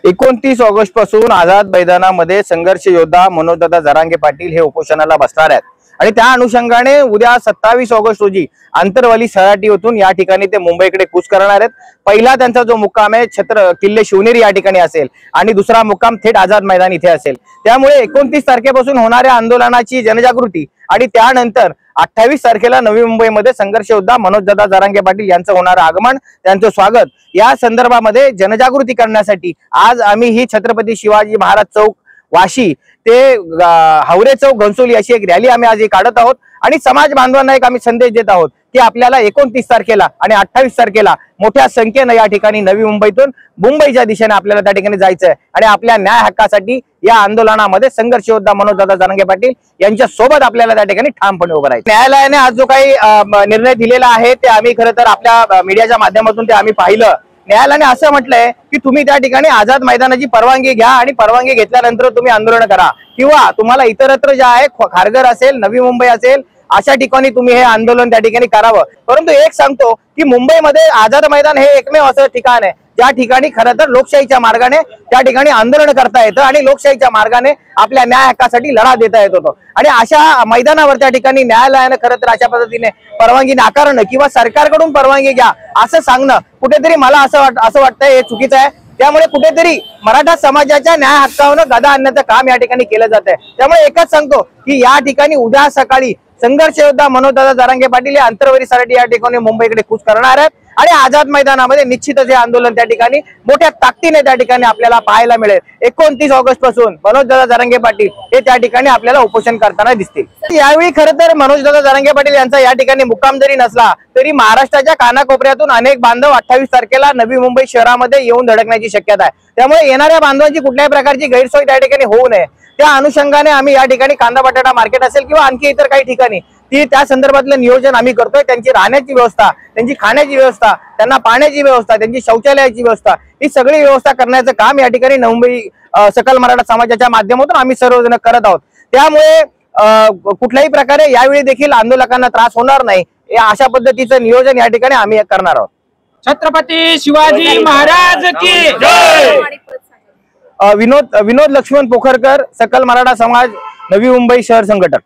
29 August पासून आझाद मैदानामध्ये संघर्ष योद्धा मनोजदादा जरांगे पाटील हे उपोषणाला बसणार आहेत आणि त्या अनुषंगाने उद्या 27 ऑगस्ट रोजी आंतरवाली सराटी येथून या ठिकाणी ते मुंबईकडे कूच करणार आहेत। पहिला त्यांचा जो मुक्काम आहे किल्ले शिवनेरी या ठिकाणी असेल आणि दुसरा मुक्काम थेट आझाद मैदान इथे असेल। त्यामुळे 29 तारखेपासून होणाऱ्या आंदोलनाची जनजागृती आणि त्यानंतर 28 तारखेला नवी मुंबईमध्ये संघर्ष योद्धा मनोजदादा जरांगे पाटील यांचं होणारं आगमन, त्यांचं स्वागत या संदर्भामध्ये जनजागृती करण्यासाठी आज आम्ही ही छत्रपती शिवाजी महाराज चौक वाशी ते हावरे चौक घनसोली अशी एक रॅली आम्ही आज काढत आहोत आणि समाज बांधवांना एक आम्ही संदेश देत आहोत की आपल्याला 29 तारखेला आणि 28 तारखेला मोठ्या संख्येने या ठिकाणी नवी मुंबईतून मुंबईच्या दिशेने आपल्याला त्या ठिकाणी जायचं आहे आणि आपल्या न्याय हक्कासाठी या आंदोलनामध्ये संघर्ष योद्धा मनोजदादा जरांगे पाटील यांच्या सोबत आपल्याला त्या ठिकाणी ठामपणे उभं राहायचं। न्यायालयाने आज जो काही निर्णय दिलेला आहे ते आम्ही खरं तर आपल्या मीडियाच्या माध्यमातून ते आम्ही पाहिलं। न्यायालयाने असं म्हटलंय की तुम्ही त्या ठिकाणी आझाद मैदानाची परवानगी घ्या आणि परवानगी घेतल्यानंतर तुम्ही आंदोलन करा किंवा तुम्हाला इतरत्र जे आहे खारघर असेल, नवी मुंबई असेल अशा ठिकाणी तुम्ही हे आंदोलन त्या ठिकाणी करावं। परंतु एक सांगतो की मुंबईमध्ये आझाद मैदान हे एकमेव असं ठिकाण आहे ज्या ठिकाणी खरं तर लोकशाहीच्या मार्गाने त्या ठिकाणी आंदोलन करता येतं आणि लोकशाहीच्या मार्गाने आपल्या न्याय हक्कासाठी लढा देता येत होतो आणि अशा मैदानावर त्या ठिकाणी न्यायालयाने खरं तर अशा पद्धतीने परवानगी नाकारणं किंवा सरकारकडून परवानगी घ्या असं सांगणं कुठेतरी मला असं वाटतंय हे चुकीचं आहे। त्यामुळे कुठेतरी मराठा समाजाच्या न्याय हक्कावर गदा आणण्याचं काम या ठिकाणी केलं जात आहे। त्यामुळे एकच सांगतो की या ठिकाणी उद्या सकाळी संघर्ष योद्धा मनोजदादा जरांगे पाटील हे आंतरवाली सराटी या ठिकाणी मुंबईकडे कूच करणार आहेत आणि आझाद मैदानामध्ये निश्चितच हे आंदोलन त्या ठिकाणी मोठ्या ताकदीने त्या ठिकाणी आपल्याला पाहायला मिळेल। 29 ऑगस्ट पासून मनोजदादा जरांगे पाटील हे त्या ठिकाणी आपल्याला उपोषण करताना दिसतील। यावेळी खरं तर मनोजदादा जरांगे पाटील यांचा या ठिकाणी मुक्काम जरी नसला तरी महाराष्ट्राच्या कानाकोपऱ्यातून अनेक बांधव 28 तारखेला नवी मुंबई शहरामध्ये येऊन धडकण्याची शक्यता आहे। त्यामुळे येणाऱ्या बांधवांची कुठल्याही प्रकारची गैरसोय त्या ठिकाणी होऊ नये त्या अनुषंगाने आम्ही या ठिकाणी कांदा बटाटा मार्केट असेल किंवा आणखी इतर काही ठिकाणी त्या संदर्भातलं नियोजन आम्ही करतोय। त्यांची राहण्याची व्यवस्था, त्यांची खाण्याची व्यवस्था, त्यांना पाण्याची व्यवस्था, त्यांची शौचालयाची व्यवस्था ही सगळी व्यवस्था करण्याचं काम या ठिकाणी मुंबई सकल मराठा समाजाच्या माध्यमातून आम्ही सर्वजण करत आहोत। त्यामुळे कुठल्याही प्रकारे यावेळी देखील आंदोलकांना त्रास होणार नाही अशा पद्धतीचं नियोजन या ठिकाणी आम्ही करणार आहोत। छत्रपती शिवाजी महाराज की जय। विनोद लक्ष्मण पोखरकर, सकल मराठा समाज, नवी मुंबई शहर संघटक।